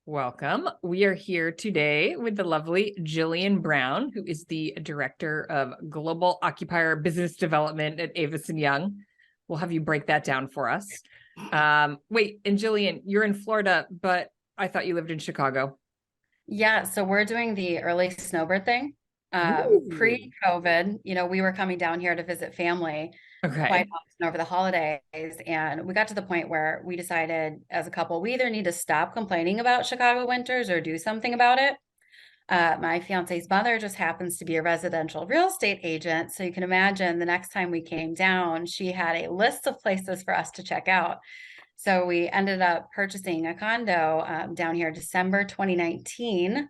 Welcome. We are here today with the lovely Jillian Brown, who is the Director of Global Occupier Business Development at Avison Young. We'll have you break that down for us. Wait, and Jillian, you're in Florida, but I thought you lived in Chicago. Yeah, so we're doing the early snowbird thing. Ooh. Pre-COVID, we were coming down here to visit family Okay. quite often over the holidays, and we got to the point where we decided as a couple, we either need to stop complaining about Chicago winters or do something about it. My fiance's mother just happens to be a residential real estate agent, so you can imagine the next time we came down, she had a list of places for us to check out. So we ended up purchasing a condo down here December 2019,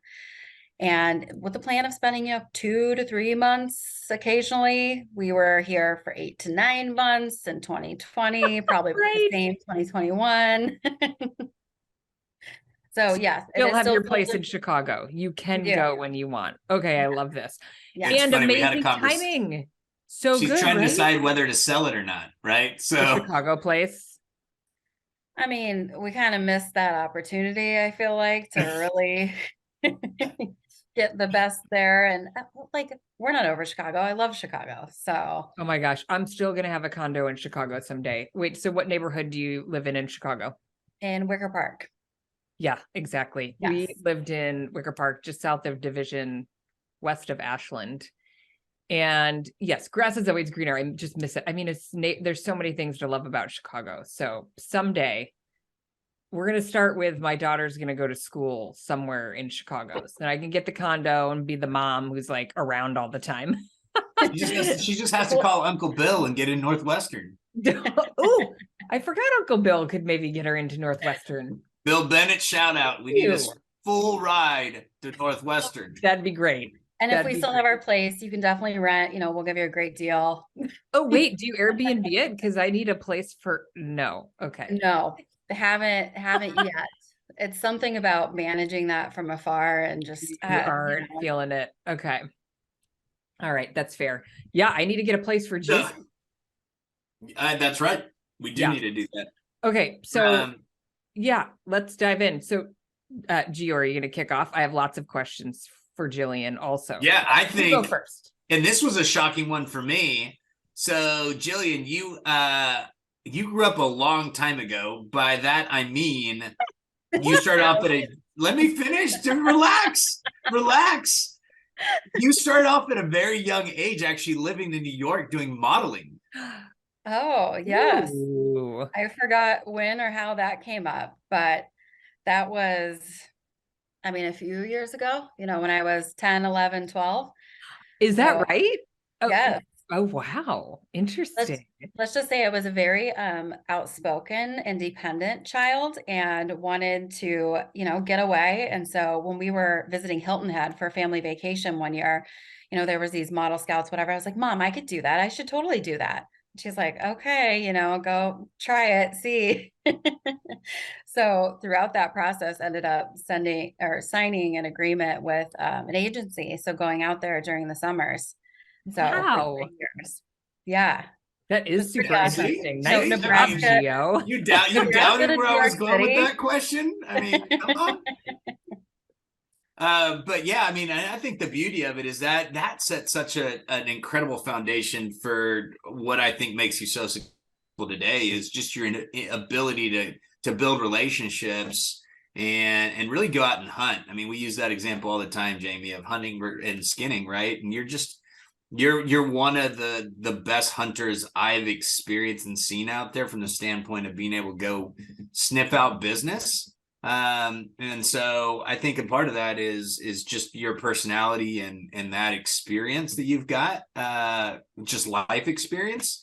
and with the plan of spending 2 to 3 months occasionally. We were here for 8 to 9 months in 2020, probably the Right. same 2021. So yes, it You'll is have still your place in Chicago. You we can do. go when you want. Okay, I love this. Yeah. It's And funny, we had a amazing timing. So She's good, trying to right? decide whether to sell it or not, right? The So Chicago place. I mean, we kind of missed that opportunity, I feel like, to really get the best there. And we're not over Chicago. I love Chicago. So Oh my gosh, I'm still gonna have a condo in Chicago someday. Wait, so what neighborhood do you live in Chicago? in Wicker Park. Yeah, exactly. Yes. We lived in Wicker Park, just south of Division, west of Ashland. And yes, grass is always greener. I just miss it. I mean, there's so many things to love about Chicago. So someday we're going to start with my daughter's going to go to school somewhere in Chicago. So then I can get the condo and be the mom who's like around all the time. she just has to call Uncle Bill and get in Northwestern. Oh, I forgot Uncle Bill could maybe get her into Northwestern. Bill Bennett, shout out. We need a full ride to Northwestern. That'd be great. And if we still have our place, you can definitely rent, we'll give you a great deal. Oh, wait, do you Airbnb it? Because I need a place for, no. Okay. No, haven't yet. It's something about managing that from afar and just You aren't feeling it. Okay. All right, that's fair. Yeah, I need to get a place for Jason. That's right. We do need to do that. Okay, so yeah, let's dive in. So, Gio, are you going to kick off? I have lots of questions for Jillian also. Yeah, I think you go first. And this was a shocking one for me. So, Jillian, you grew up a long time ago. By that, I mean, you started off let me finish, relax. You started off at a very young age, actually living in New York, doing modeling. Oh, yes. Ooh. I forgot when or how that came up, but that was, a few years ago, when I was 10, 11, 12. Is that right? Oh, yes. Oh, wow. Interesting. Let's just say I was a very outspoken, independent child and wanted to, get away. And so when we were visiting Hilton Head for family vacation one year, there was these model scouts, whatever. I was like, Mom, I could do that. I should totally do that. She's like, okay, go try it, see. So throughout that process, ended up signing an agreement with an agency. So going out there during the summers. So wow. for 3 years. Yeah. That is super interesting. Nice Nebraska, Gio. You doubted where I was going with that question? I mean, come on. But yeah, I think the beauty of it is that sets such an incredible foundation for what I think makes you so successful today is just your ability to build relationships and really go out and hunt. We use that example all the time, Jamie, of hunting and skinning, right? And you're one of the best hunters I've experienced and seen out there from the standpoint of being able to go sniff out business. And so I think a part of that is just your personality and that experience that you've got, just life experience,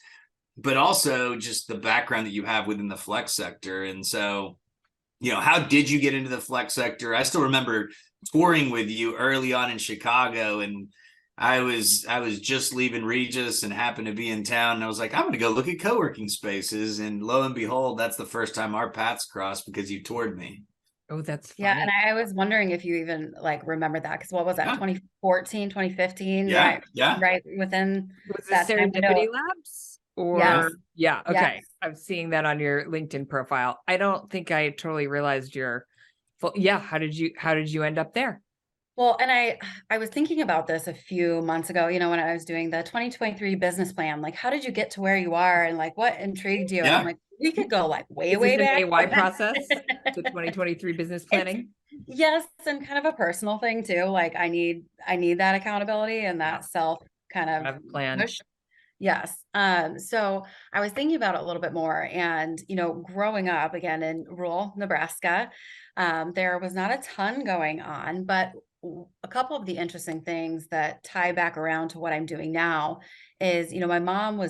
but also just the background that you have within the flex sector. And so, how did you get into the flex sector? I still remember touring with you early on in Chicago, and I was just leaving Regis and happened to be in town. And I was like, I'm going to go look at co-working spaces. And lo and behold, that's the first time our paths crossed because you toured me. Oh, that's funny. Yeah. And I was wondering if you even remember that. Because what was that? 2014, 2015? Yeah. Right. Yeah. Right. Within was it Serendipity Labs? Or yes. Yeah. Okay. Yes. I'm seeing that on your LinkedIn profile. I don't think I totally realized your Yeah. How did you end up there? Well, and I was thinking about this a few months ago, when I was doing the 2023 business plan, like, how did you get to where you are and like what intrigued you? And I'm Yeah. like, we could go like way, Is way this an back. AY process? The 2023 business planning? Yes, and kind of a personal thing too. Like I need that accountability and that self kind Have of a plan. push. Yes. So I was thinking about it a little bit more and, growing up again in rural Nebraska, there was not a ton going on, but a couple of the interesting things that tie back around to what I'm doing now is, my mom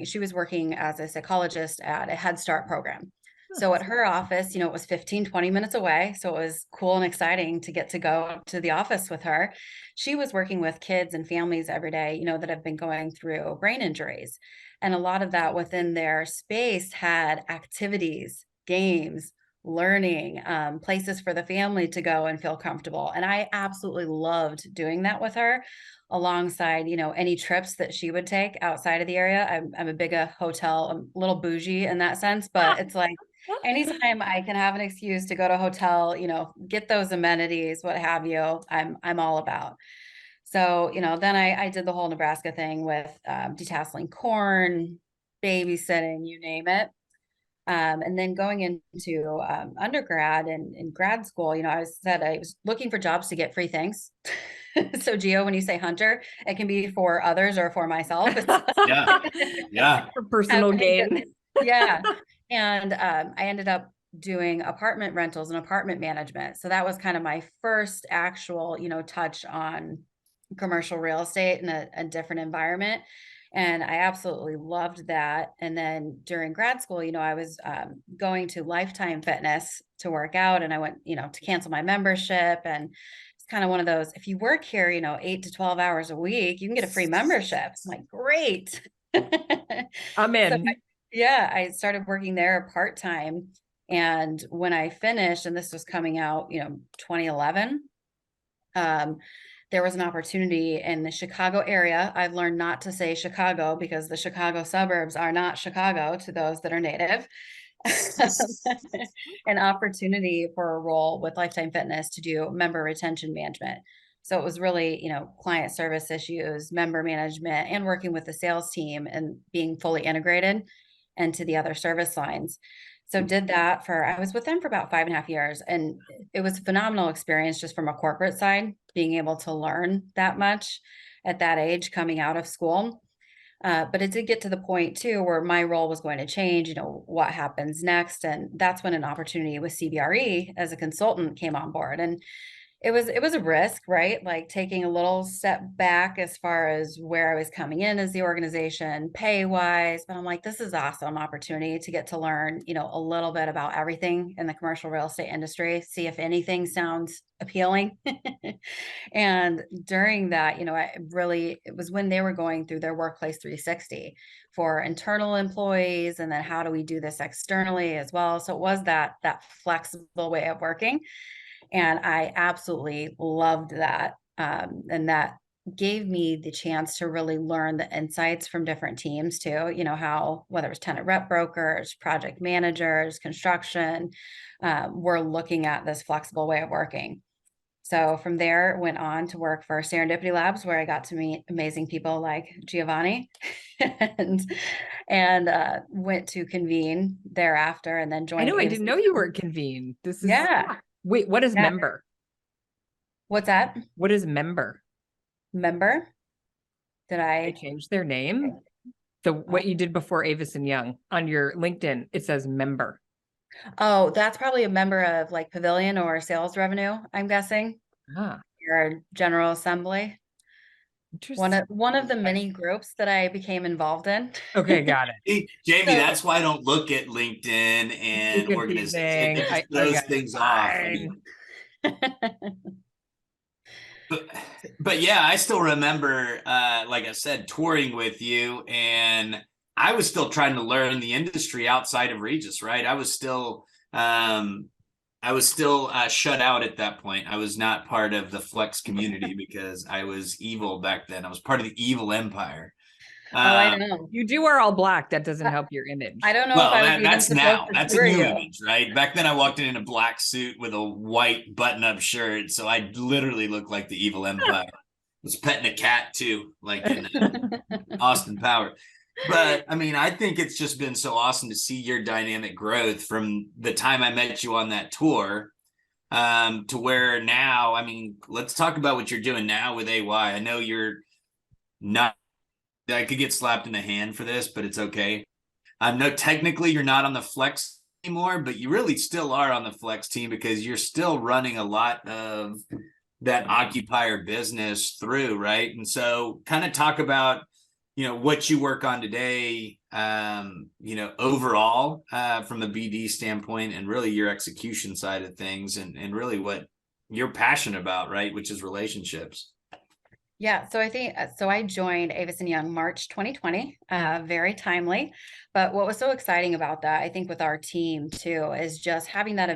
she was working as a psychologist at a Head Start program. So at her office, it was 15, 20 minutes away. So it was cool and exciting to get to go to the office with her. She was working with kids and families every day, that have been going through brain injuries. And a lot of that within their space had activities, games, learning, places for the family to go and feel comfortable. And I absolutely loved doing that with her alongside, any trips that she would take outside of the area. I'm a big hotel, I'm a little bougie in that sense, but it's like, anytime I can have an excuse to go to a hotel, get those amenities, what have you, I'm all about. So, then I did the whole Nebraska thing with detasseling corn, babysitting, you name it. And then going into undergrad and grad school, I was looking for jobs to get free things. So Gio, when you say hunter, it can be for others or for myself. Yeah. Yeah. For personal gain. Yeah. And I ended up doing apartment rentals and apartment management. So that was kind of my first actual, touch on commercial real estate in a different environment. And I absolutely loved that. And then during grad school, I was going to Lifetime Fitness to work out, and I went, to cancel my membership. And it's kind of one of those, if you work here, 8 to 12 hours a week, you can get a free membership. I'm like, great. I'm in. I started working there part-time. And when I finished, and this was coming out, 2011, there was an opportunity in the Chicago area. I've learned not to say Chicago because the Chicago suburbs are not Chicago to those that are native. An opportunity for a role with Lifetime Fitness to do member retention management. So it was really, client service issues, member management, and working with the sales team and being fully integrated into the other service lines. So did that I was with them for about 5.5 years, and it was a phenomenal experience just from a corporate side, being able to learn that much at that age coming out of school. But it did get to the point too, where my role was going to change, what happens next. And that's when an opportunity with CBRE as a consultant came on board. And it was a risk, right? Like taking a little step back as far as where I was coming in as the organization, pay wise, but I'm like, this is awesome opportunity to get to learn, a little bit about everything in the commercial real estate industry, see if anything sounds appealing. And during that, it was when they were going through their workplace 360 for internal employees. And then how do we do this externally as well? So it was that flexible way of working. And I absolutely loved that. And that gave me the chance to really learn the insights from different teams too, how, whether it was tenant rep brokers, project managers, construction, we're looking at this flexible way of working. So from there, went on to work for Serendipity Labs, where I got to meet amazing people like Giovanni, and went to Convene thereafter, and then joined. I didn't know you were at Convene. This is Wait, what is member? What's that? What is member? Member? Did They change their name? What you did before Avison Young on your LinkedIn, it says member. Oh, that's probably a member of like Pavilion or sales revenue, I'm guessing. Your General Assembly. Interesting. One of the many groups that I became involved in. Okay, got it. Hey, Jamie, that's why I don't look at LinkedIn and organizations. It just throws things off. But yeah, I still remember, like I said, touring with you, and I was still trying to learn the industry outside of Regis, right? I was still shut out at that point. I was not part of the Flex community because I was evil back then. I was part of the evil empire. Oh, I Um, know. You do wear all black. That doesn't help your I image. don't know if well, I was even that's supposed now. to That's a tour new you. image, right? Back then, I walked in a black suit with a white button-up shirt, so I literally looked like the evil empire. I was petting a cat too, like in Austin Power. But I mean, I think it's just been so awesome to see your dynamic growth from the time I met you on that tour to where now, I mean, let's talk about what you're doing now with AY. I know you're not, I could get slapped in the hand for this, but it's okay. I know technically you're not on the flex anymore, but you really still are on the flex team because you're still running a lot of that occupier business through, right? And so kind of talk about, what you work on today, overall from a BD standpoint and really your execution side of things and really what you're passionate about, right? Which is relationships. Yeah, so I think so. I joined Avison Young March 2020, very timely. But what was so exciting about that, I think, with our team too, is just having that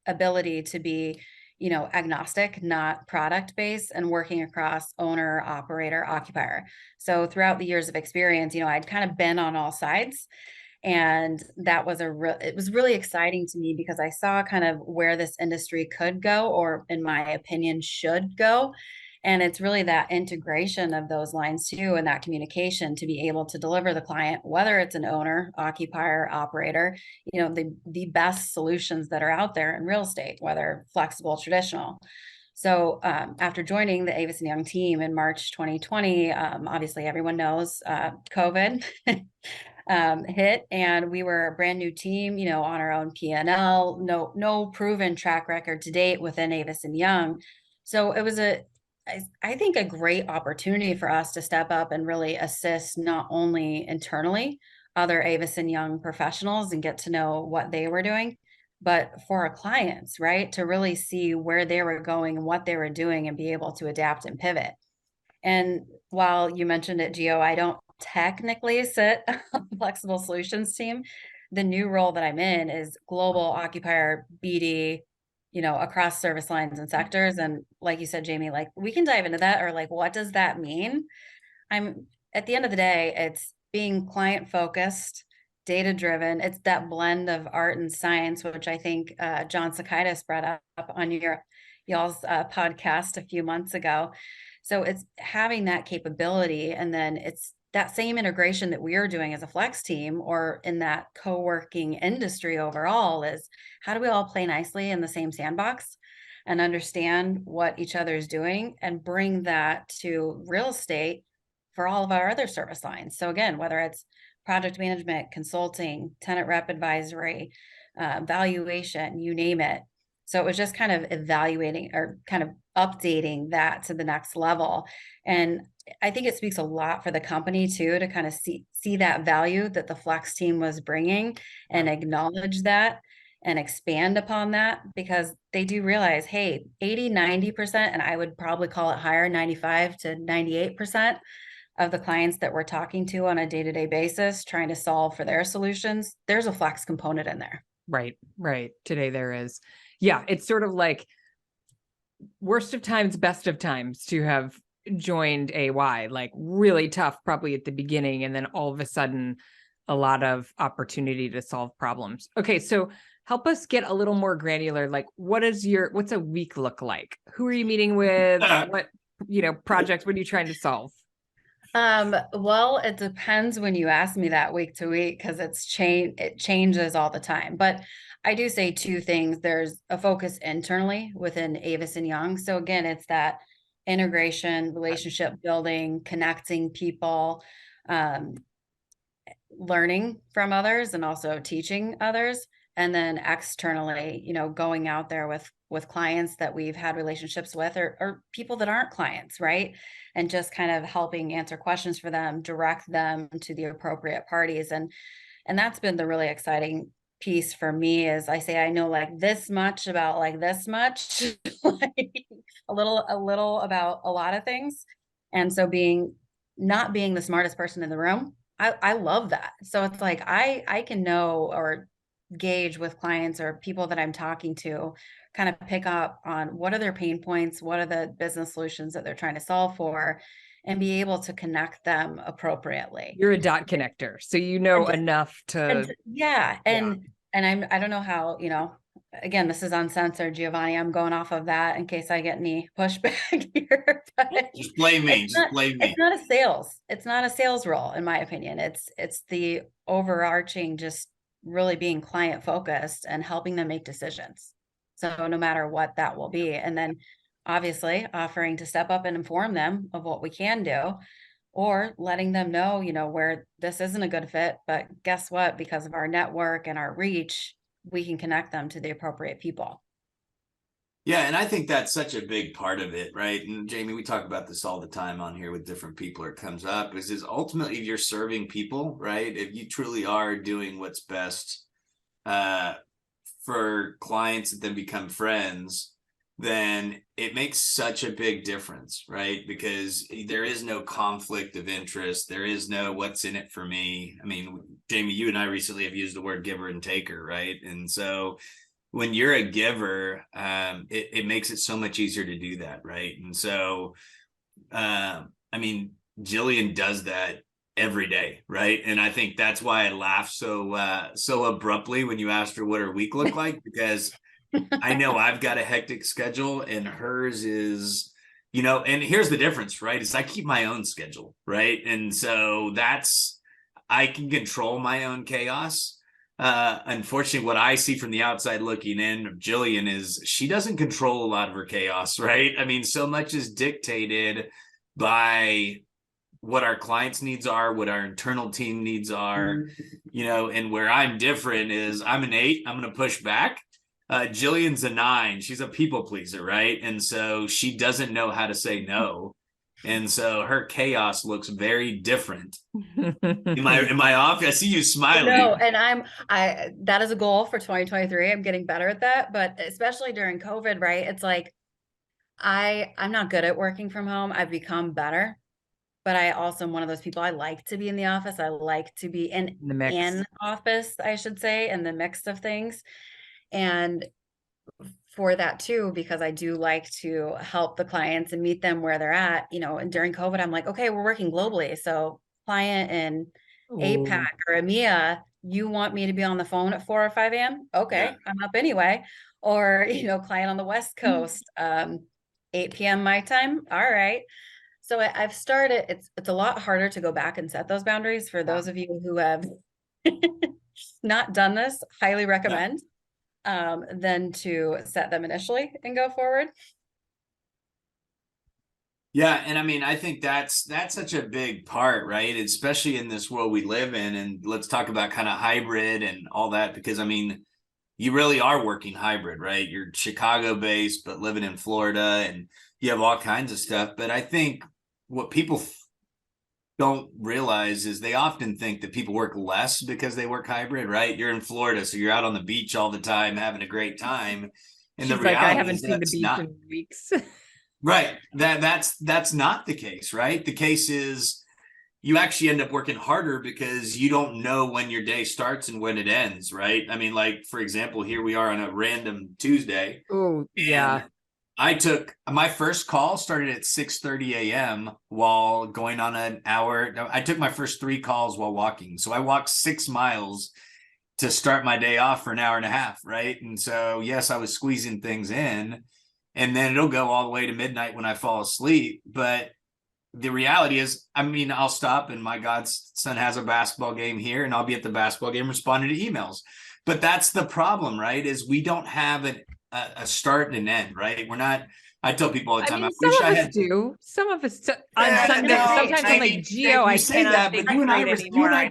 ability to be, agnostic, not product based, and working across owner, operator, occupier. So throughout the years of experience, I'd kind of been on all sides, and that was it was really exciting to me because I saw kind of where this industry could go, or in my opinion, should go. And it's really that integration of those lines too, and that communication to be able to deliver the client, whether it's an owner, occupier, operator, the best solutions that are out there in real estate, whether flexible, traditional. So after joining the Avison Young team in March 2020, obviously everyone knows COVID hit, and we were a brand new team, on our own P&L, no proven track record to date within Avison Young. So it was I think a great opportunity for us to step up and really assist not only internally other Avison Young professionals and get to know what they were doing, but for our clients, right? To really see where they were going and what they were doing and be able to adapt and pivot. And while you mentioned it, Gio, I don't technically sit on the flexible solutions team. The new role that I'm in is global occupier BD, across service lines and sectors. And like you said, Jamie, like we can dive into that, or like, what does that mean? I'm At the end of the day, it's being client focused, data driven. It's that blend of art and science, which I think John Sakaitis brought up on y'all's podcast a few months ago. So it's having that capability, and then it's that same integration that we are doing as a flex team or in that co-working industry overall, is how do we all play nicely in the same sandbox and understand what each other is doing and bring that to real estate for all of our other service lines. So again, whether it's project management, consulting, tenant rep advisory, valuation, you name it. So it was just kind of evaluating or kind of updating that to the next level. And I think it speaks a lot for the company too, to kind of see that value that the flex team was bringing and acknowledge that and expand upon that, because they do realize, hey, 80-90%, and I would probably call it higher, 95 to 98% of the clients that we're talking to on a day-to-day basis, trying to solve for their solutions, there's a flex component in there. Right. Today there is. Yeah. It's sort of like worst of times, best of times to have joined AY, like really tough, probably at the beginning. And then all of a sudden, a lot of opportunity to solve problems. Okay. So help us get a little more granular. Like what's a week look like? Who are you meeting with? What, projects, what are you trying to solve? Well, it depends when you ask me that week to week, because it changes all the time. But I do say two things. There's a focus internally within Avison Young. So again, it's that integration, relationship building, connecting people, learning from others and also teaching others. And then externally, going out there with clients that we've had relationships with, or people that aren't clients, right? And just kind of helping answer questions for them, direct them to the appropriate parties. And that's been the really exciting piece for me. Is I say I know like this much about like this much, like a little about a lot of things. And so not being the smartest person in the room, I love that. So it's like I can know or gauge with clients or people that I'm talking to, kind of pick up on what are their pain points, what are the business solutions that they're trying to solve for, and be able to connect them appropriately. You're a dot connector, so you know And- enough And to. yeah, and I don't know how, again, this is uncensored, Giovanni. I'm going off of that in case I get any pushback here. But Just blame me. it's Just blame me. it's not a sales role, in my opinion. It's the overarching, just really being client focused and helping them make decisions. So no matter what that will be, and then obviously offering to step up and inform them of what we can do, or letting them know, where this isn't a good fit, but guess what? Because of our network and our reach, we can connect them to the appropriate people. Yeah, and I think that's such a big part of it, right? And Jamie, we talk about this all the time on here with different people, or it comes up, is ultimately you're serving people, right? If you truly are doing what's best for clients that then become friends, then it makes such a big difference, right? Because there is no conflict of interest. There is no what's in it for me. I mean, Jamie, you and I recently have used the word giver and taker, right? And so when you're a giver, it makes it so much easier to do that, right? And so, I mean, Jillian does that every day, right? And I think that's why I laughed so abruptly when you asked her what her week looked like, because I know I've got a hectic schedule and hers is, and here's the difference, right? Is I keep my own schedule, right? And so I can control my own chaos. Unfortunately, what I see from the outside looking in of Jillian is she doesn't control a lot of her chaos, right? I mean, so much is dictated by what our clients' needs are, what our internal team needs are, and where I'm different is I'm an 8, I'm going to push back. Jillian's a 9, she's a people pleaser, right? And so she doesn't know how to say no. And so her chaos looks very different. Am I off? I see you smiling. No, and that is a goal for 2023. I'm getting better at that, but especially during COVID, right? It's like I'm not good at working from home. I've become better, but I also am one of those people. I like to be in the office. I like to be in The mix. in office, I should say, in the mix of things. And for that too, because I do like to help the clients and meet them where they're at, and during COVID, I'm like, okay, we're working globally. So client in APAC or EMEA, you want me to be on the phone at 4 or 5 a.m.? Okay, Yeah. I'm up anyway. Or, client on the West Coast, 8 p.m. my time. All right. So I've started, it's a lot harder to go back and set those boundaries for those of you who have not done this, highly recommend. Than to set them initially and go forward. Yeah, and I mean, I think that's such a big part, right? Especially in this world we live in. And let's talk about kind of hybrid and all that, because I mean, you really are working hybrid, right? You're Chicago based, but living in Florida, and you have all kinds of stuff. But I think what people don't realize is they often think that people work less because they work hybrid, right? You're in Florida, so you're out on the beach all the time, having a great time. And She's the like, I reality haven't is seen the beach not in weeks. right. That's not the case, right? The case is you actually end up working harder because you don't know when your day starts and when it ends, right? I mean, like, for example, here we are on a random Tuesday. Oh, yeah. I took my first call started at 6:30 a.m. while going on an hour. I took my first 3 calls while walking. So I walked 6 miles to start my day off for an hour and a half, right? And so, yes, I was squeezing things in, and then it'll go all the way to midnight when I fall asleep. But the reality is, I mean, I'll stop and my godson has a basketball game here and I'll be at the basketball game responding to emails. But that's the problem, right? Is we don't have a start and an end, right? We're not, I tell people all the I time, mean, I wish some I of us had. do. Some of us on Yeah, Sunday. no, Sometimes I'm like, Geo, I say cannot that, think but you and straight anymore. I'm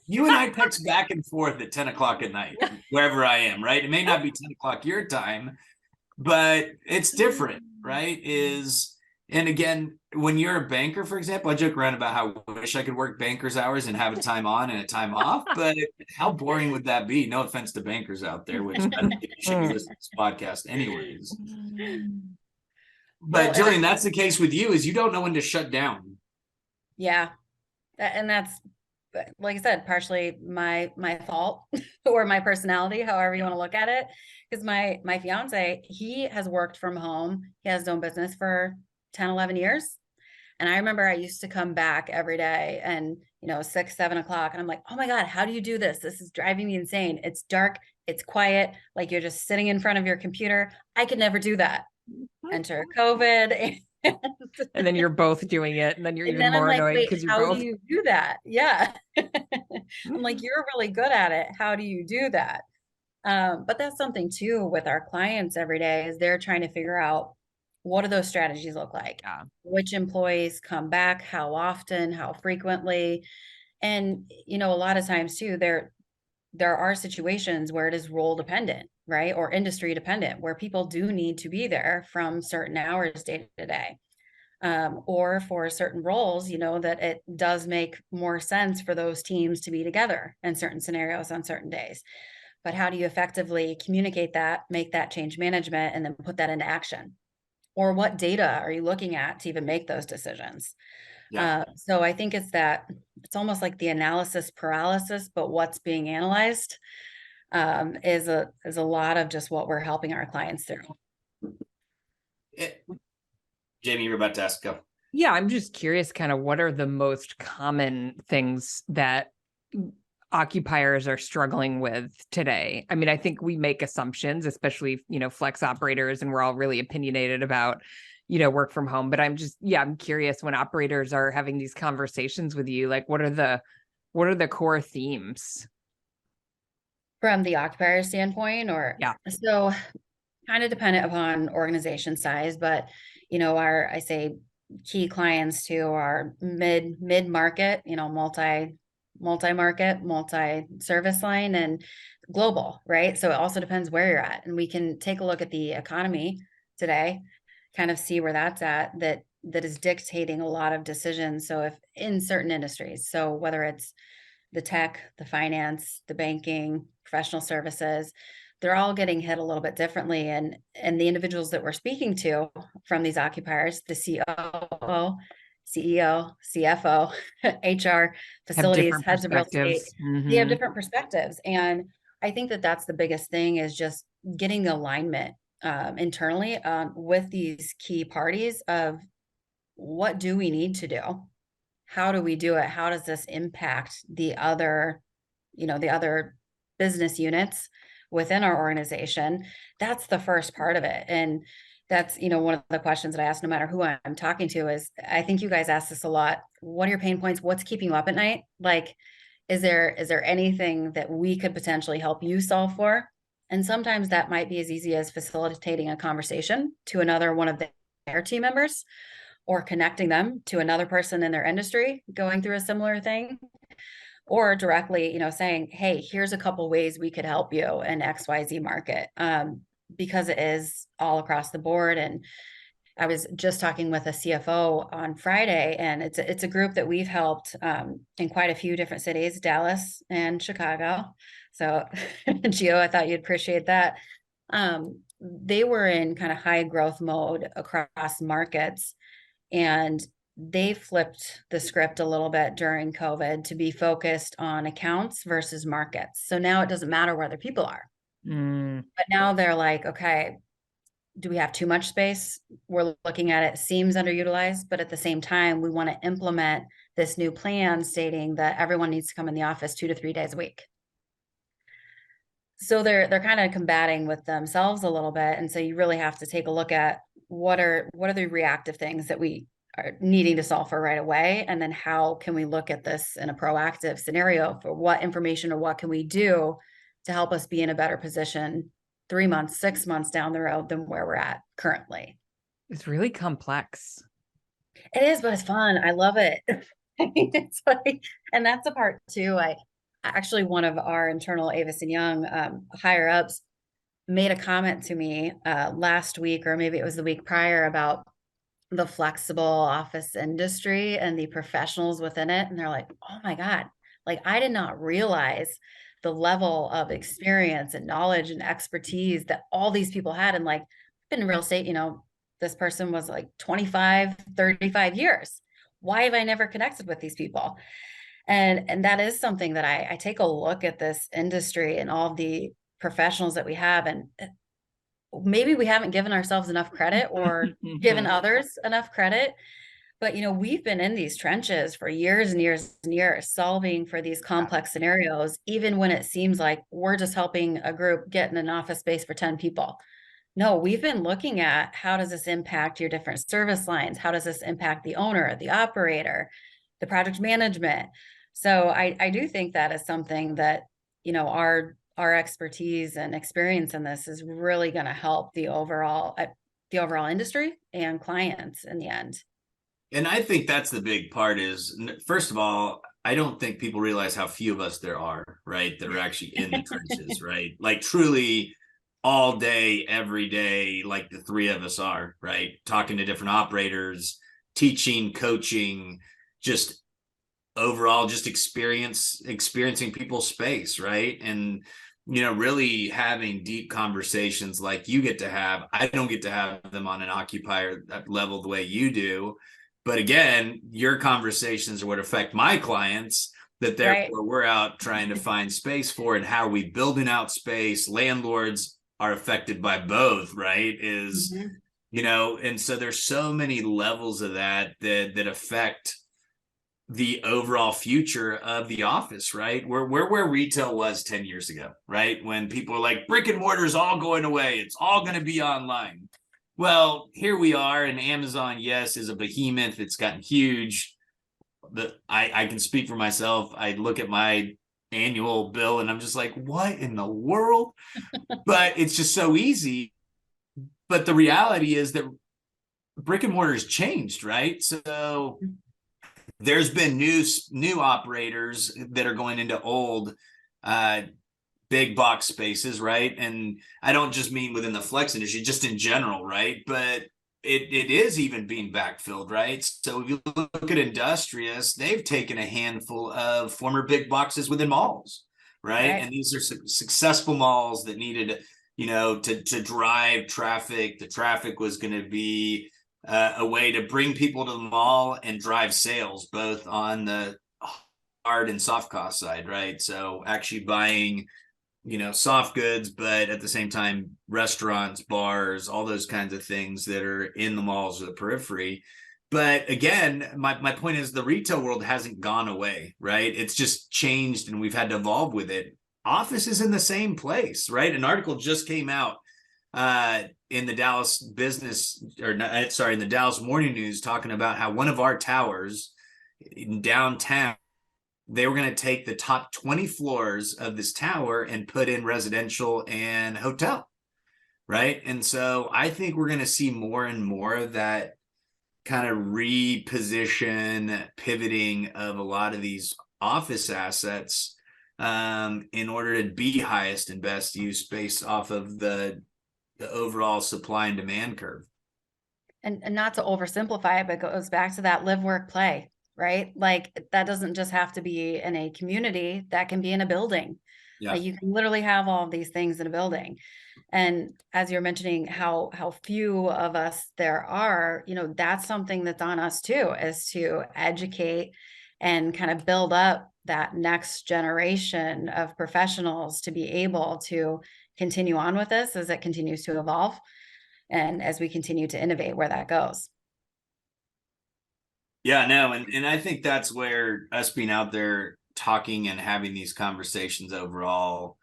you and I text back and forth at 10 o'clock at night, wherever I am, right? It may not be 10 o'clock your time, but it's different, right? And again, when you're a banker, for example, I joke around about how I wish I could work banker's hours and have a time on and a time off, but how boring would that be? No offense to bankers out there, which I think you should be listening to this podcast anyways. But Well, Jillian, that's the case with you, is you don't know when to shut down. yeah, and that's, like I said, partially my fault or my personality, however you want to look at it. Because my fiance, he has worked from home. He has his own business for 10, 11 years. And I remember I used to come back every day and, 6, 7 o'clock. And I'm like, oh my God, how do you do this? This is driving me insane. It's dark. It's quiet. Like you're just sitting in front of your computer. I could never do that. Enter COVID. And then you're both doing it. And then you're And even then I'm more like, annoyed wait, because you how both. do you do that? Yeah. I'm like, you're really good at it. How do you do that? But that's something too with our clients every day is they're trying to figure out what do those strategies look like? Yeah. Which employees come back, how often, how frequently. And, a lot of times too, there are situations where it is role dependent, right? Or industry dependent, where people do need to be there from certain hours day to day. Or for certain roles, that it does make more sense for those teams to be together in certain scenarios on certain days. But how do you effectively communicate that, make that change management, and then put that into action? Or what data are you looking at to even make those decisions? Yeah. So I think it's almost like the analysis paralysis, but what's being analyzed is a lot of just what we're helping our clients through. Jamie, you're about to ask. Go. Yeah, I'm just curious kind of what are the most common things that occupiers are struggling with today? I mean, I think we make assumptions, especially, flex operators, and we're all really opinionated about, work from home. But I'm curious when operators are having these conversations with you, like what are the core themes? From the occupier standpoint, or Yeah. so kind of dependent upon organization size, but I say key clients too are mid-market, multi-market, multi-service line, and global, right? So it also depends where you're at. And we can take a look at the economy today, kind of see where that's at, that is dictating a lot of decisions. So if in certain industries, so whether it's the tech, the finance, the banking, professional services, they're all getting hit a little bit differently. And the individuals that we're speaking to from these occupiers, the COO, CEO, CFO, HR, Have facilities, different heads of real estate, perspectives. they have Mhm. different perspectives. And I think that that's the biggest thing is just getting the alignment internally with these key parties of what do we need to do? How do we do it? How does this impact the other business units within our organization? That's the first part of it. And that's, one of the questions that I ask no matter who I'm talking to is, I think you guys ask this a lot. What are your pain points? What's keeping you up at night? Like, is there anything that we could potentially help you solve for? And sometimes that might be as easy as facilitating a conversation to another one of their team members, or connecting them to another person in their industry going through a similar thing, or directly, saying, hey, here's a couple ways we could help you in XYZ market, because it is all across the board. And I was just talking with a CFO on Friday, and it's a group that we've helped in quite a few different cities, Dallas and Chicago. So Gio, I thought you'd appreciate that. They were in kind of high growth mode across markets, and they flipped the script a little bit during COVID to be focused on accounts versus markets. So now it doesn't matter where the people are. But now they're like, okay, do we have too much space? We're looking at it, seems underutilized, but at the same time, we want to implement this new plan stating that everyone needs to come in the office 2 to 3 days a week. So they're kind of combating with themselves a little bit. And so you really have to take a look at what are the reactive things that we are needing to solve for right away, and then how can we look at this in a proactive scenario for what information or what can we do to help us be in a better position 3 months, 6 months down the road than where we're at currently. It's really complex. It is, but it's fun. I love it. It's like, and that's the part too. Actually, one of our internal Avison Young higher ups made a comment to me last week, or maybe it was the week prior, about the flexible office industry and the professionals within it. And they're like, oh my God, like I did not realize the level of experience and knowledge and expertise that all these people had. And like, been in real estate, this person was like 25, 35 years. Why have I never connected with these people? And that is something that I take a look at this industry and all the professionals that we have, and maybe we haven't given ourselves enough credit or given others enough credit. But, we've been in these trenches for years and years and years, solving for these complex scenarios, even when it seems like we're just helping a group get in an office space for 10 people. No, we've been looking at how does this impact your different service lines? How does this impact the owner, the operator, the project management? So I do think that is something that, our expertise and experience in this is really going to help the overall industry and clients in the end. And I think that's the big part is, first of all, I don't think people realize how few of us there are, right? That are actually in the trenches, right? Like truly all day, every day, like the three of us are, right? Talking to different operators, teaching, coaching, just overall just experiencing people's space, right? And really having deep conversations like you get to have. I don't get to have them on an occupier level the way you do. But again, your conversations are what affect my clients, that therefore we're out trying to find space for, and how are we building out space? Landlords are affected by both, right? And so there's so many levels of that affect the overall future of the office, right? We're where retail was 10 years ago, right? When people are like, brick and mortar is all going away. It's all going to be online. Well, here we are, and Amazon, yes, is a behemoth. It's gotten huge. I can speak for myself. I look at my annual bill and I'm just like, what in the world? But it's just so easy. But the reality is that brick and mortar has changed, right? So there's been new operators that are going into old big box spaces, right? And I don't just mean within the flex industry, just in general, right? But it is even being backfilled, right? So if you look at Industrious, they've taken a handful of former big boxes within malls, right? And these are successful malls that needed, to drive traffic. The traffic was going to be a way to bring people to the mall and drive sales, both on the hard and soft cost side, right? So actually buying soft goods, but at the same time, restaurants, bars, all those kinds of things that are in the malls or the periphery. But again, my point is the retail world hasn't gone away, right? It's just changed and we've had to evolve with it. Office is in the same place, right? An article just came out in the Dallas in the Dallas Morning News, talking about how one of our towers in downtown, they were going to take the top 20 floors of this tower and put in residential and hotel, right? And so I think we're going to see more and more of that kind of reposition, pivoting of a lot of these office assets in order to be highest and best use based off of the overall supply and demand curve. And not to oversimplify it, but it goes back to that live, work, play. Right? Like that doesn't just have to be in a community, that can be in a building. Yeah. Like you can literally have all of these things in a building. And as you're mentioning how few of us there are, that's something that's on us too, is to educate and kind of build up that next generation of professionals to be able to continue on with this as it continues to evolve and as we continue to innovate where that goes. Yeah, no, and I think that's where us being out there talking and having these conversations overall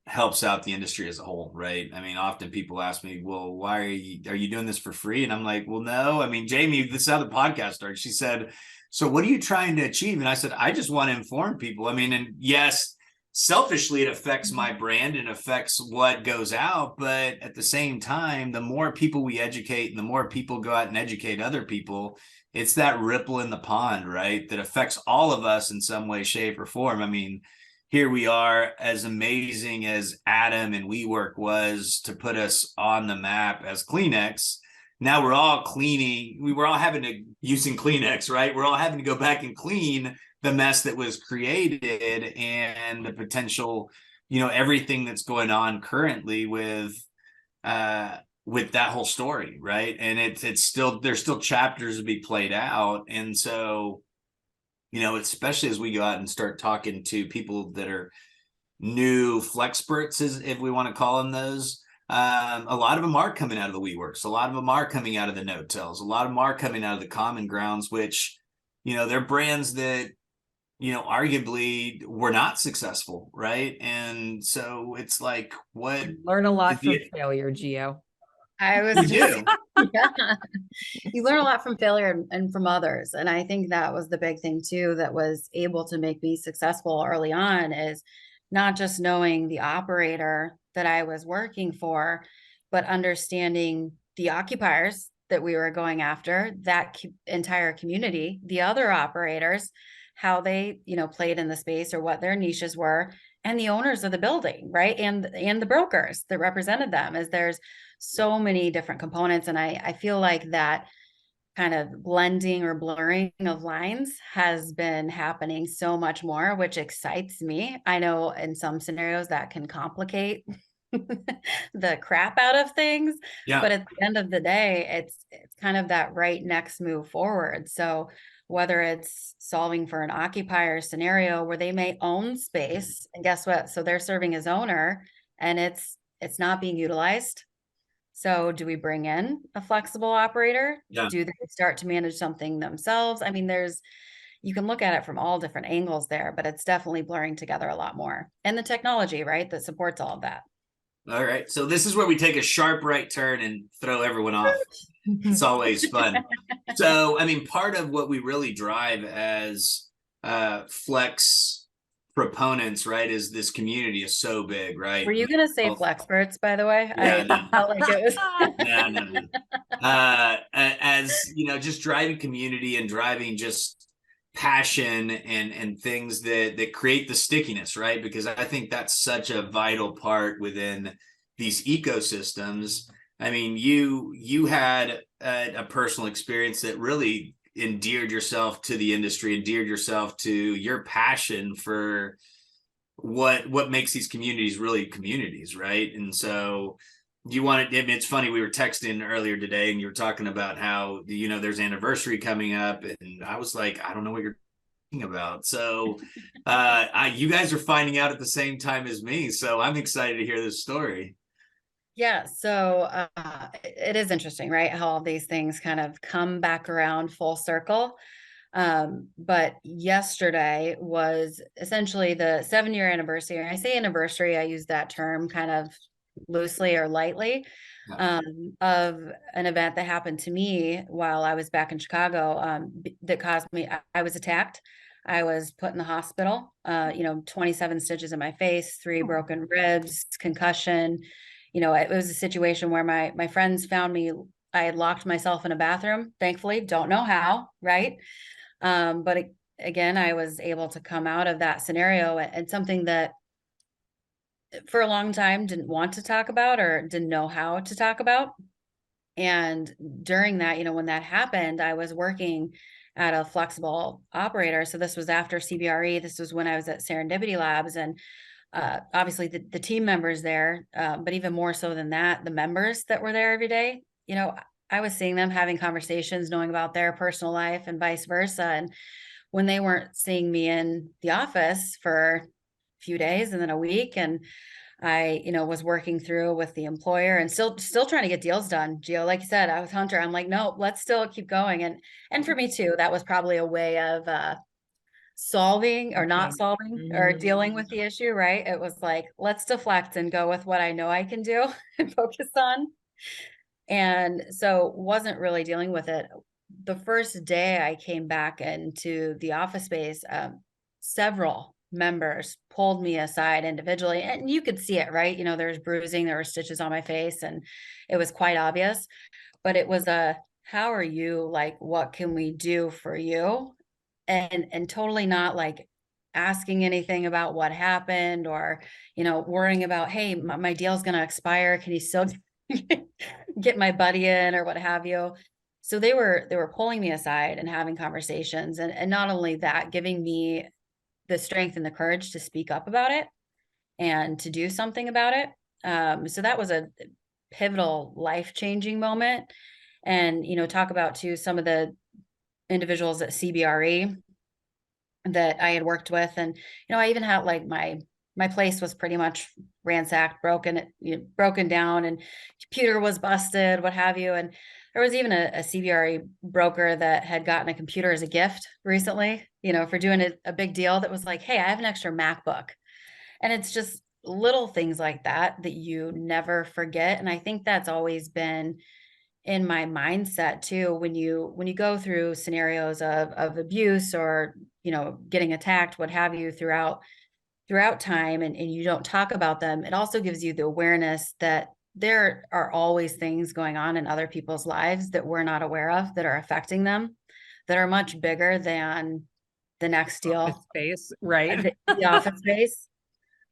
helps out the industry as a whole, right? I mean, often people ask me, well, why are you doing this for free? And I'm like, well, no. I mean, Jamie, this is how the podcast started. She said, so what are you trying to achieve? And I said, I just want to inform people. I mean, and yes, selfishly, it affects my brand and affects what goes out. But at the same time, the more people we educate and the more people go out and educate other people, it's that ripple in the pond, right? That affects all of us in some way, shape, or form. I mean, here we are, as amazing as Adam and WeWork was to put us on the map as Kleenex. Now we're all we're all having to using Kleenex, right? We're all having to go back and clean the mess that was created and the potential, everything that's going on currently with that whole story, right? And it's still, there's still chapters to be played out. And so, especially as we go out and start talking to people that are new flexperts, if we want to call them those, A lot of them are coming out of the WeWorks. A lot of them are coming out of the no-tells. A lot of them are coming out of the common grounds, which, they're brands that, arguably were not successful, right? And so it's like, what Learn a lot is from the- failure, Gio. I was You just, do. yeah. You learn a lot from failure and from others. And I think that was the big thing too, that was able to make me successful early on, is not just knowing the operator that I was working for, but understanding the occupiers that we were going after, that entire community, the other operators, how they, played in the space or what their niches were, and the owners of the building, right? And the brokers that represented them. As there's so many different components. And I feel like that kind of blending or blurring of lines has been happening so much more, which excites me. I know in some scenarios that can complicate the crap out of things, Yeah. but at the end of the day, it's kind of that right next move forward. So whether it's solving for an occupier scenario where they may own space, and guess what? So they're serving as owner, and it's not being utilized. So do we bring in a flexible operator? Yeah. Do they start to manage something themselves? I mean, you can look at it from all different angles there, but it's definitely blurring together a lot more. And the technology, right, that supports all of that. All right. So this is where we take a sharp right turn and throw everyone off. It's always fun. So, part of what we really drive as flex proponents, right, is this community is so big, right? Were you going to say Oh, Flexperts, by the way? Yeah, I felt like it was. no. As just driving community and driving just passion and things that create the stickiness, right? Because I think that's such a vital part within these ecosystems. You had a personal experience that really endeared yourself to the industry, endeared yourself to your passion for what makes these communities really communities, right? And so it's funny, we were texting earlier today and you were talking about how there's anniversary coming up, and I was like, I don't know what you're talking about. So you guys are finding out at the same time as me, so I'm excited to hear this story. Yeah, so it is interesting, right? How all these things kind of come back around full circle. But yesterday was essentially the 7-year anniversary. And I say anniversary, I use that term kind of loosely or lightly, of an event that happened to me while I was back in Chicago, that caused me, I was attacked. I was put in the hospital, 27 stitches in my face, 3 broken ribs, concussion. It was a situation where my friends found me. I had locked myself in a bathroom, thankfully, don't know how, right? But again, I was able to come out of that scenario, and something that for a long time didn't want to talk about or didn't know how to talk about. And during that, when that happened, I was working at a flexible operator. So this was after CBRE. This was when I was at Serendipity Labs, and obviously the team members there, but even more so than that, the members that were there every day, I was seeing them having conversations, knowing about their personal life and vice versa. And when they weren't seeing me in the office for a few days and then a week, and I, was working through with the employer and still trying to get deals done. Gio, like you said, I was Hunter. I'm like, no, let's still keep going. And for me too, that was probably a way of solving or not solving or dealing with the issue, right? It was like, let's deflect and go with what I know I can do and focus on. And so wasn't really dealing with it. The first day I came back into the office space, several members pulled me aside individually, and you could see it, right? There's bruising, there were stitches on my face, and it was quite obvious. But it was how are you? Like, what can we do for you? And totally not like asking anything about what happened, or worrying about, hey, my deal's going to expire, can you still get my buddy in or what have you. So they were pulling me aside and having conversations, and not only that, giving me the strength and the courage to speak up about it and to do something about it. So that was a pivotal, life-changing moment. And talk about too some of the individuals at CBRE that I had worked with. And, I even had like my my place was pretty much ransacked, broken down, and computer was busted, what have you. And there was even a CBRE broker that had gotten a computer as a gift recently, for doing a big deal, that was like, hey, I have an extra MacBook. And it's just little things like that that you never forget. And I think that's always been in my mindset too, when you go through scenarios of abuse, or getting attacked, what have you, throughout time, and you don't talk about them, it also gives you the awareness that there are always things going on in other people's lives that we're not aware of, that are affecting them, that are much bigger than the next deal. Office space, right? The office space.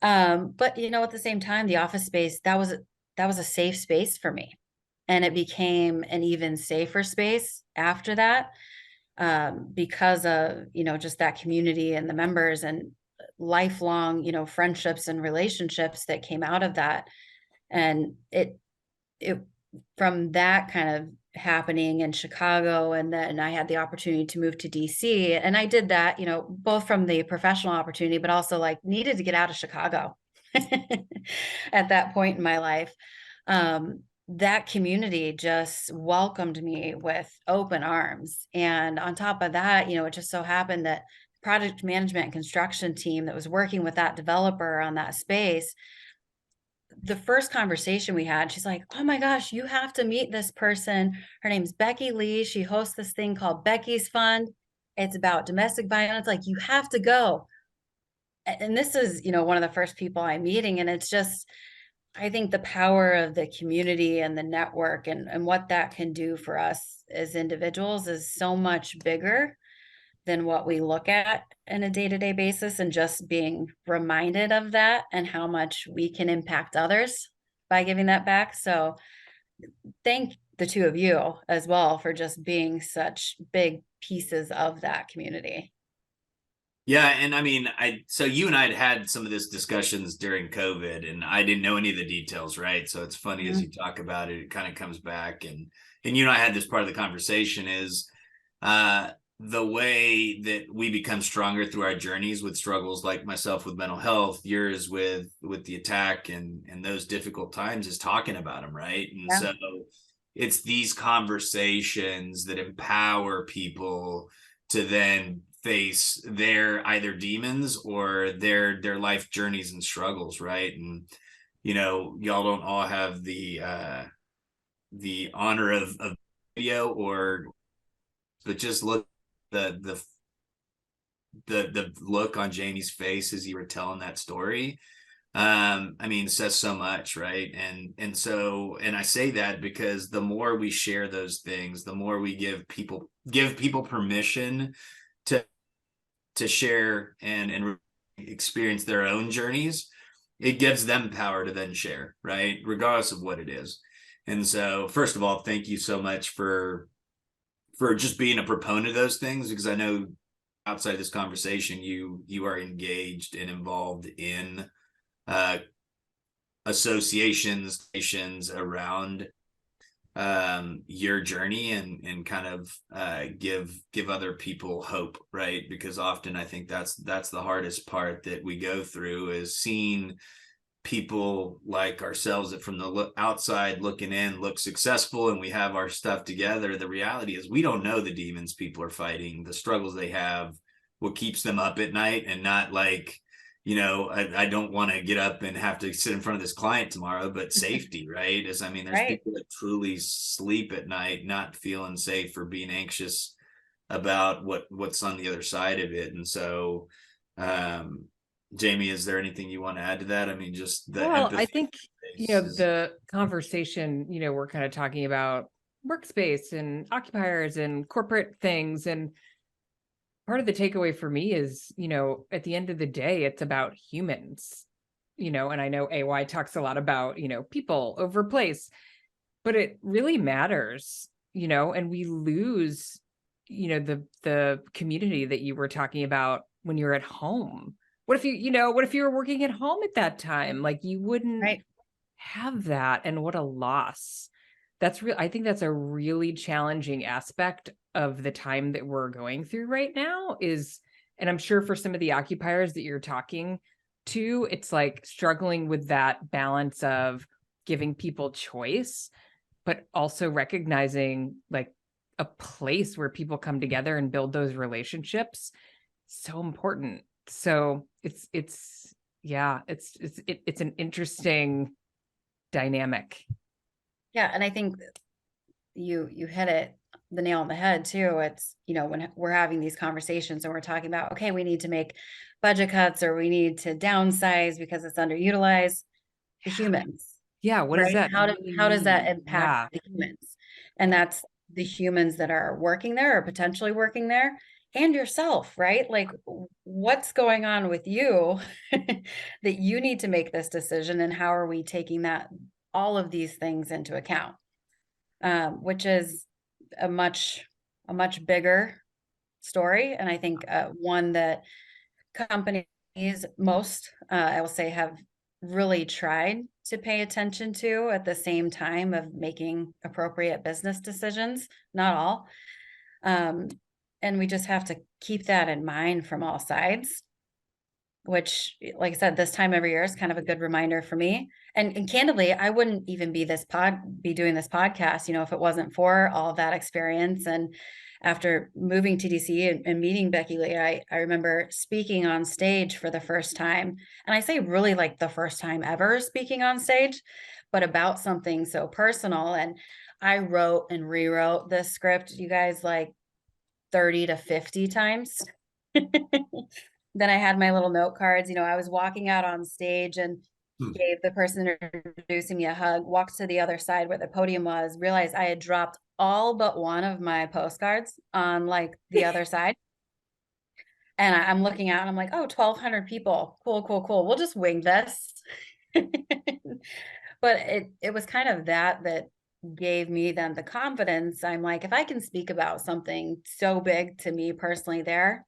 But at the same time, the office space, that was a safe space for me. And it became an even safer space after that, because of, just that community and the members, and lifelong, friendships and relationships that came out of that. And it from that kind of happening in Chicago, and then I had the opportunity to move to DC, and I did that, both from the professional opportunity, but also like needed to get out of Chicago at that point in my life. That community just welcomed me with open arms. And on top of that, it just so happened that project management and construction team that was working with that developer on that space, the first conversation we had, she's like, oh my gosh, you have to meet this person. Her name's Becky Lee. She hosts this thing called Becky's Fund. It's about domestic violence. Like, you have to go. And this is, one of the first people I'm meeting. And it's just, I think the power of the community and the network, and what that can do for us as individuals, is so much bigger than what we look at in a day-to-day basis. And just being reminded of that, and how much we can impact others by giving that back. So thank the two of you as well for just being such big pieces of that community. Yeah, and I mean, so you and I had some of this discussions during COVID, and I didn't know any of the details, right? So it's funny, as you talk about it, it kind of comes back, and you and I had this part of the conversation is the way that we become stronger through our journeys with struggles, like myself with mental health, yours with the attack and those difficult times, is talking about them, right? And so it's these conversations that empower people to then face their either demons or their life journeys and struggles, right? And y'all don't all have the honor of video, but just look the look on Jamie's face as you were telling that story. I mean, says so much, right? And so I say that because the more we share those things, the more we give people permission to share and experience their own journeys. It gives them power to then share, right? Regardless of what it is. And so, first of all, thank you so much for just being a proponent of those things, because I know outside of this conversation, you are engaged and involved in associations around your journey, and kind of give other people hope, right? Because often I think that's the hardest part that we go through, is seeing people like ourselves that from the outside looking in look successful, and we have our stuff together. The reality is we don't know the demons people are fighting, the struggles they have, what keeps them up at night, and not like, I don't want to get up and have to sit in front of this client tomorrow, but safety, right? There's people that truly sleep at night, not feeling safe or being anxious about what's on the other side of it. And so, Jamie, is there anything you want to add to that? I mean, just the empathy. I think, the conversation, we're kind of talking about workspace and occupiers and corporate things, and part of the takeaway for me is, at the end of the day, it's about humans, and I know AY talks a lot about, people over place, but it really matters, and we lose, the community that you were talking about when you're at home. What if you were working at home at that time? Like, you wouldn't have that. And what a loss. I think that's a really challenging aspect of the time that we're going through right now, and I'm sure for some of the occupiers that you're talking too, it's like struggling with that balance of giving people choice, but also recognizing like a place where people come together and build those relationships. So important. So it's an interesting dynamic. Yeah. And I think you hit it the nail on the head too. It's, when we're having these conversations and we're talking about, okay, we need to make budget cuts or we need to downsize because it's underutilized, the humans. Yeah. What right? does that How does that mean? impact the humans? And that's the humans that are working there or potentially working there, and yourself, right? Like, what's going on with you that you need to make this decision, and how are we taking all of these things into account? Which is a much bigger story, and I think one that companies, most I will say, have really tried to pay attention to at the same time of making appropriate business decisions. Not all. And we just have to keep that in mind from all sides, which, like I said, this time every year is kind of a good reminder for me. And candidly, I wouldn't even be doing this podcast, if it wasn't for all of that experience. And after moving to DC and meeting Becky Lee, I remember speaking on stage for the first time. And I say really like the first time ever speaking on stage, but about something so personal. And I wrote and rewrote this script, you guys, like 30 to 50 times. Then I had my little note cards. I was walking out on stage and gave the person introducing me a hug, walked to the other side where the podium was, realized I had dropped all but one of my postcards on like the other side. And I'm looking out and I'm like, oh, 1,200 people. Cool. We'll just wing this. But it was kind of that gave me then the confidence. I'm like, if I can speak about something so big to me personally there,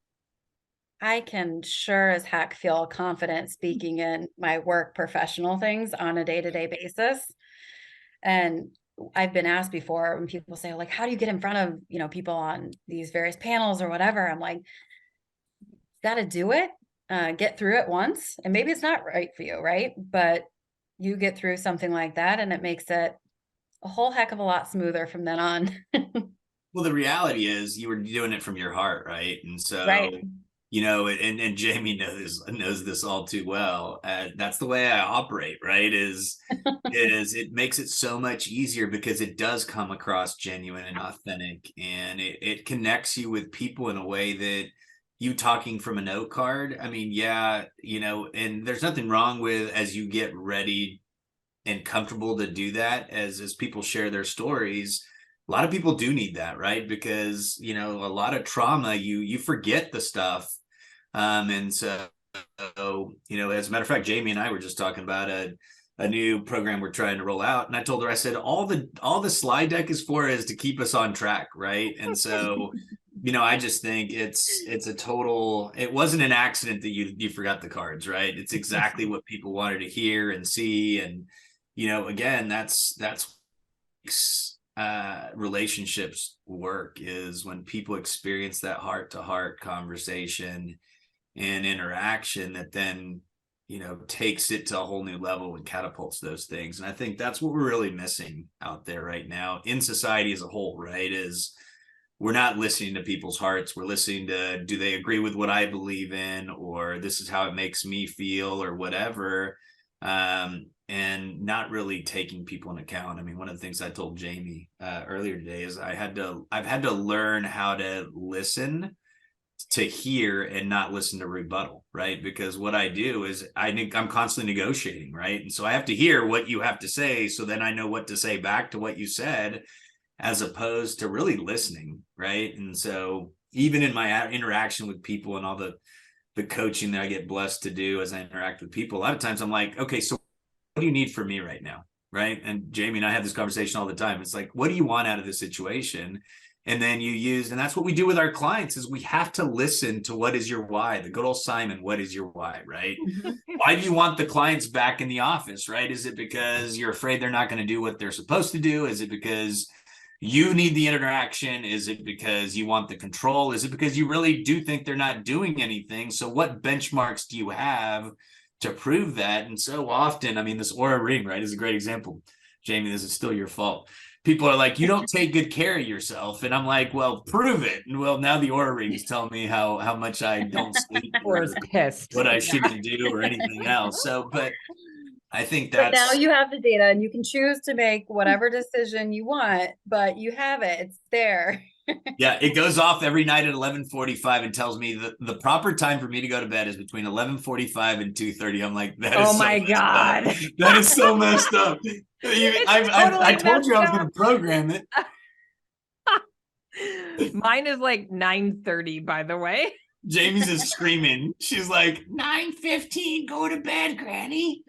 I can sure as heck feel confident speaking in my work professional things on a day-to-day basis. And I've been asked before when people say, like, how do you get in front of, people on these various panels or whatever? I'm like, got to do it, get through it once. And maybe it's not right for you, right? But you get through something like that and it makes it a whole heck of a lot smoother from then on. Well, the reality is you were doing it from your heart, right? And so, Right. and Jamie knows this all too well. That's the way I operate, right? Is it makes it so much easier because it does come across genuine and authentic, and it connects you with people in a way that you talking from a note card. I mean, yeah, and there's nothing wrong with, as you get ready and comfortable to do that, as people share their stories. A lot of people do need that, right? Because, a lot of trauma, you forget the stuff. And so, as a matter of fact, Jamie and I were just talking about a new program we're trying to roll out. And I told her, I said, all the slide deck is for is to keep us on track. Right. And so, I just think it's a total, it wasn't an accident that you forgot the cards, right? It's exactly what people wanted to hear and see. And, again, that's relationships work, is when people experience that heart-to-heart conversation and interaction that then takes it to a whole new level and catapults those things. And I think that's what we're really missing out there right now in society as a whole, right? Is we're not listening to people's hearts. We're listening to, do they agree with what I believe in, or this is how it makes me feel, or whatever. And not really taking people into account. I mean, one of the things I told Jamie earlier today is I've had to learn how to listen to hear and not listen to rebuttal, right? Because what I do is I'm constantly negotiating, right? And so I have to hear what you have to say, so then I know what to say back to what you said, as opposed to really listening, right? And so even in my interaction with people and all the coaching that I get blessed to do as I interact with people, a lot of times I'm like, okay, so what do you need from me right now? Right. And Jamie and I have this conversation all the time. It's like, what do you want out of this situation? And then and that's what we do with our clients, is we have to listen to what is your why, the good old Simon, what is your why, right? Why do you want the clients back in the office, right? Is it because you're afraid they're not going to do what they're supposed to do? Is it because you need the interaction? Is it because you want the control? Is it because you really do think they're not doing anything? So what benchmarks do you have prove that. And so often, I mean, this Aura ring, right, is a great example. Jamie, this is still your fault. People are like, you don't take good care of yourself. And I'm like, well, prove it. And well, now the Aura ring is telling me how much I don't sleep Or or is pissed. what I Yeah. shouldn't do or anything else. So, but I think But now that's, you have the data and you can choose to make whatever decision you want, but you have it. It's there. yeah, it goes off every night at 11:45 and tells me that the proper time for me to go to bed is between 11:45 and 2:30. I'm like, that is Oh so my messed up. God. That is so messed up. I told you I was going to program it. Mine is like 9:30, by the way. Jamie's is screaming. She's like, 9:15, go to bed, Granny.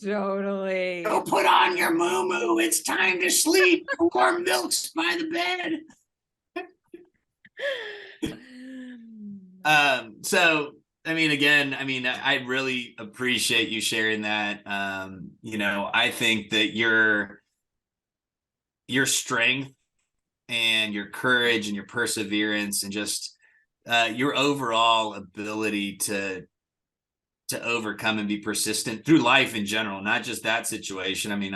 Totally. Go put on your moo-moo. It's time to sleep. Warm milk's by the bed. So I mean, again, I mean, I really appreciate you sharing that. You know, I think that your strength and your courage and your perseverance and just your overall ability to overcome and be persistent through life in general, not just that situation. I mean,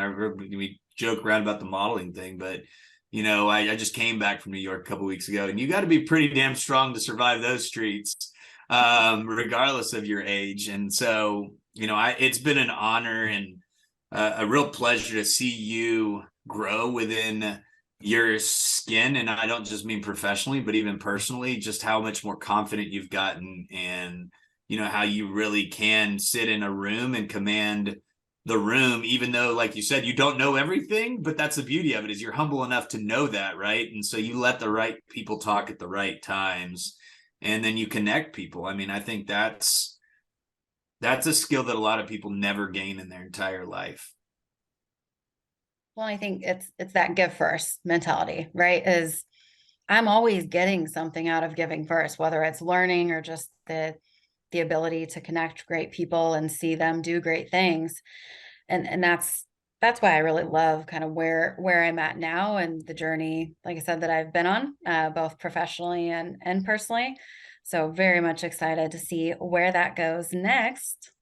we joke around about the modeling thing, but you know, I just came back from New York a couple of weeks ago, and you got to be pretty damn strong to survive those streets, regardless of your age. And so, you know, it's been an honor and a real pleasure to see you grow within your skin. And I don't just mean professionally, but even personally, just how much more confident you've gotten, and you know, how you really can sit in a room and command the room, even though, like you said, you don't know everything, but that's the beauty of it, is you're humble enough to know that, right? And so you let the right people talk at the right times, and then you connect people. I mean, I think that's a skill that a lot of people never gain in their entire life. Well, I think it's that give first mentality, right? Is I'm always getting something out of giving first, whether it's learning or just the ability to connect great people and see them do great things. And that's why I really love kind of where I'm at now and the journey, like I said, that I've been on, both professionally and personally. So very much excited to see where that goes next.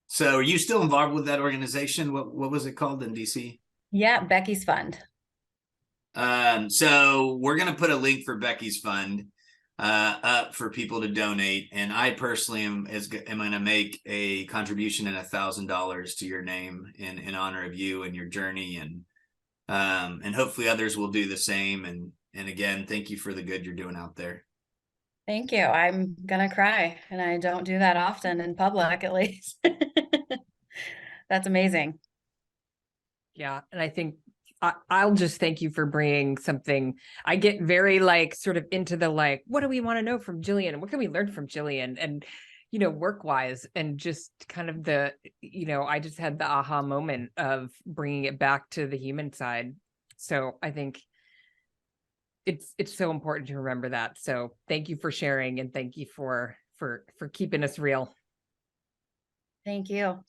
So are you still involved with that organization? What was it called in DC? Yeah, Becky's Fund. So we're going to put a link for Becky's Fund up for people to donate. And I personally am going to make a contribution in $1,000 to your name in honor of you and your journey. And hopefully others will do the same. And again, thank you for the good you're doing out there. Thank you. I'm going to cry, and I don't do that often in public, at least. That's amazing. Yeah. And I think I'll just thank you for bringing something. I get very like sort of into the like, what do we want to know from Jillian? What can we learn from Jillian? And, you know, work wise, and just kind of the, you know, I just had the aha moment of bringing it back to the human side. So I think it's so important to remember that. So thank you for sharing, and thank you for keeping us real. Thank you.